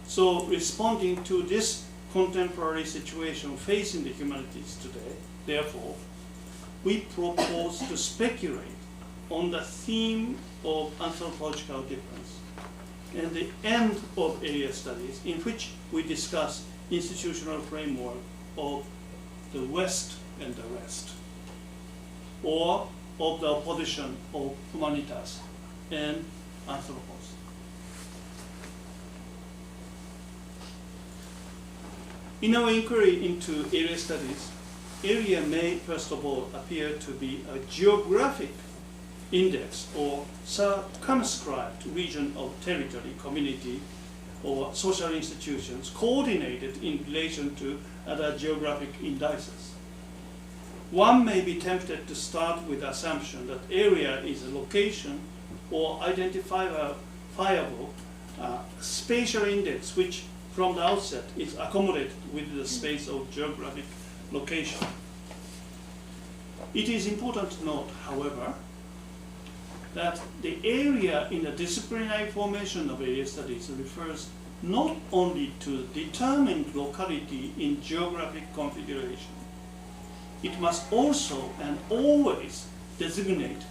So responding to this contemporary situation facing the humanities today, therefore, we propose to speculate on the theme of anthropological difference and the end of area studies, in which we discuss institutional framework of the West and the rest, or of the opposition of humanitas and anthropos. In our inquiry into area studies, area may, first of all, appear to be a geographic index or circumscribed region of territory, community, or social institutions coordinated in relation to other geographic indices. One may be tempted to start with the assumption that area is a location or identifiable spatial index which from the outset is accommodated with the space of geographic location. It is important to note, however, that the area in the disciplinary formation of area studies refers not only to determined locality in geographic configuration. It must also and always designate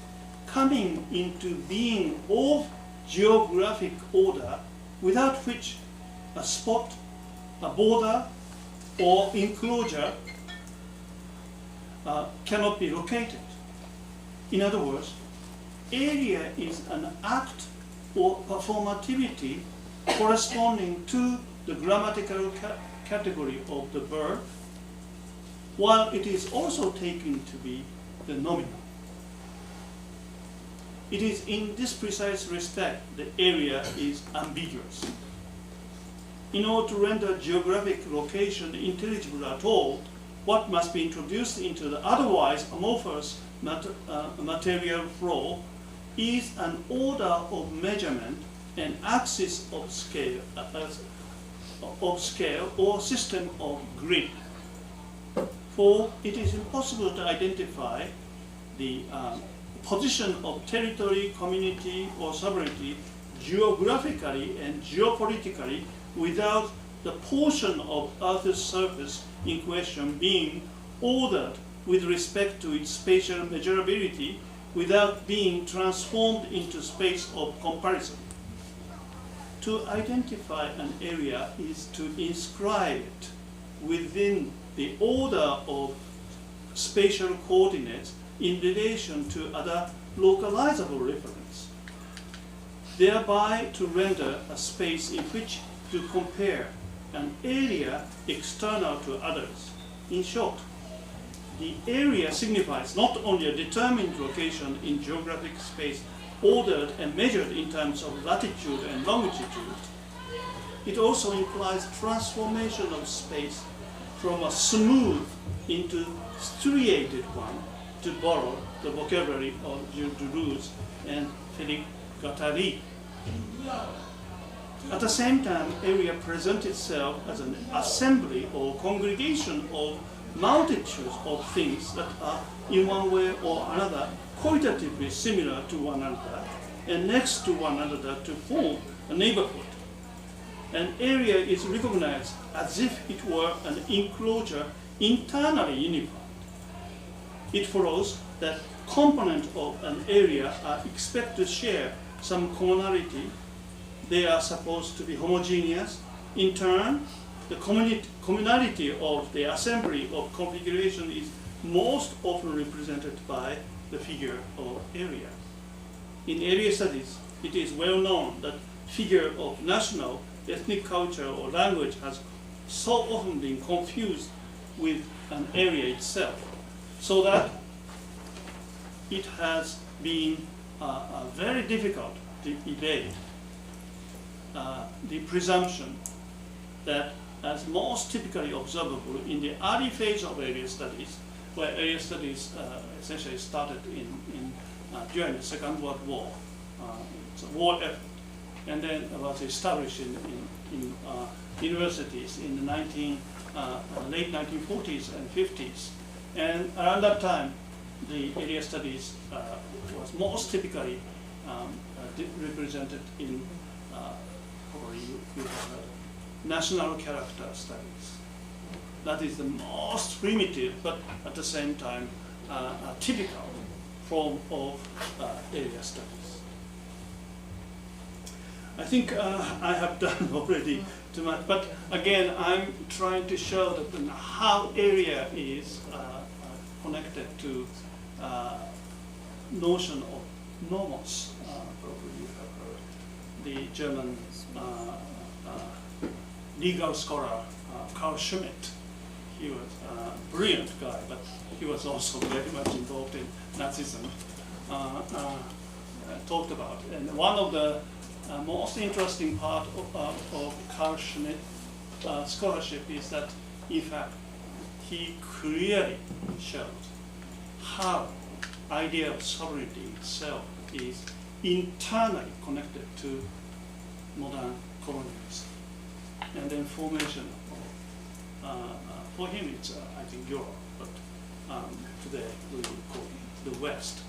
coming into being of geographic order without which a spot, a border, or enclosure cannot be located. In other words, area is an act or performativity corresponding to the grammatical category of the verb, while it is also taken to be the nominal. It is in this precise respect the area is ambiguous. In order to render geographic location intelligible at all, what must be introduced into the otherwise amorphous material flow is an order of measurement and axis of scale or system of grid. For it is impossible to identify the position of territory, community, or sovereignty geographically and geopolitically without the portion of Earth's surface in question being ordered with respect to its spatial measurability without being transformed into space of comparison. To identify an area is to inscribe it within the order of spatial coordinates in relation to other localizable reference, thereby to render a space in which to compare an area external to others. In short, the area signifies not only a determined location in geographic space ordered and measured in terms of latitude and longitude, it also implies transformation of space from a smooth into striated one, to borrow the vocabulary of Gilles Deleuze and Félix Guattari. At the same time, area presents itself as an assembly or congregation of multitudes of things that are in one way or another qualitatively similar to one another and next to one another to form a neighborhood. An area is recognized as if it were an enclosure internally unified. It follows that components of an area are expected to share some commonality. They are supposed to be homogeneous. In turn, the communality of the assembly of configuration is most often represented by the figure of area. In area studies, it is well known that figure of national, ethnic culture or language has so often been confused with an area itself, so that it has been very difficult to evade the presumption that, as most typically observable in the early phase of area studies, where area studies essentially started during the Second World War. It's a war effort, and then was established in universities in the late 1940s and 50s. And around that time, the area studies was most typically represented in national character studies. That is the most primitive, but at the same time typical form of area studies. I think I have done already too much, but again, I'm trying to show that how area is connected to notion of nomos. Probably you have heard the German legal scholar Carl Schmitt he was a brilliant guy, but he was also very much involved in Nazism, talked about. And one of the most interesting part of Carl Schmitt scholarship is that, in fact, he clearly showed how idea of sovereignty itself is internally connected to modern colonialism, and then formation of, for him it's I think Europe, but today we will call it the West.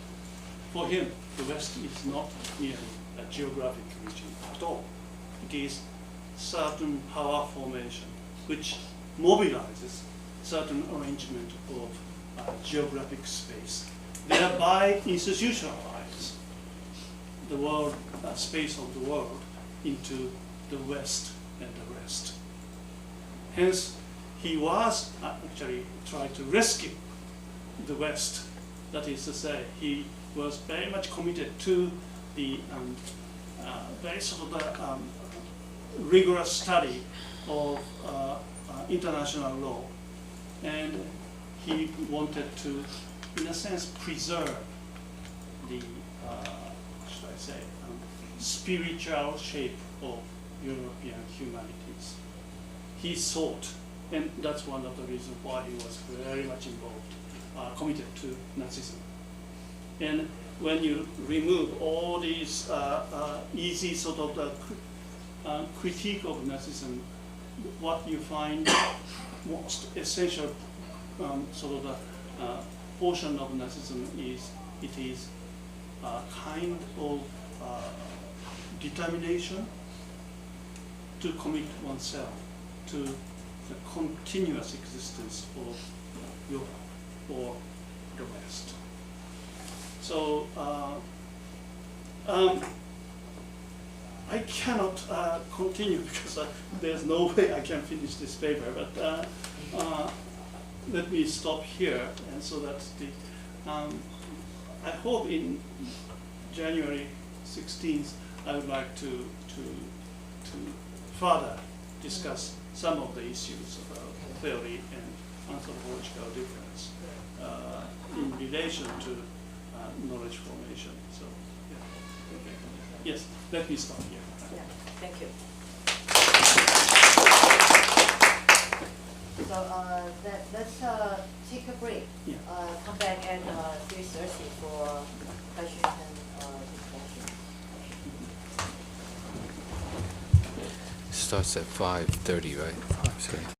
For him, the West is not merely a geographic region at all. It is certain power formation which mobilizes certain arrangement of geographic space, thereby institutionalize the world, space of the world into the West and the rest. Hence, he was actually trying to rescue the West. That is to say, he was very much committed to the very sort of rigorous study of international law, and he wanted to, in a sense, preserve the, should I say, spiritual shape of European humanities. He sought, and that's one of the reasons why he was very much involved, committed to Nazism. And when you remove all these easy sort of critique of Nazism, what you find most essential sort of portion of Nazism is it is a kind of determination to commit oneself to the continuous existence of Europe or the West. So I cannot continue because there's no way I can finish this paper, but let me stop here, and so that the I hope in January 16th I would like to further discuss some of the issues about theory and anthropological difference in relation to knowledge formation. So, yeah. Okay. Yes, let me stop here. Yeah, thank you. So let's take a break. Yeah. Come back at 3:30 for questions and discussion. Starts at 5:30, right? 5:30.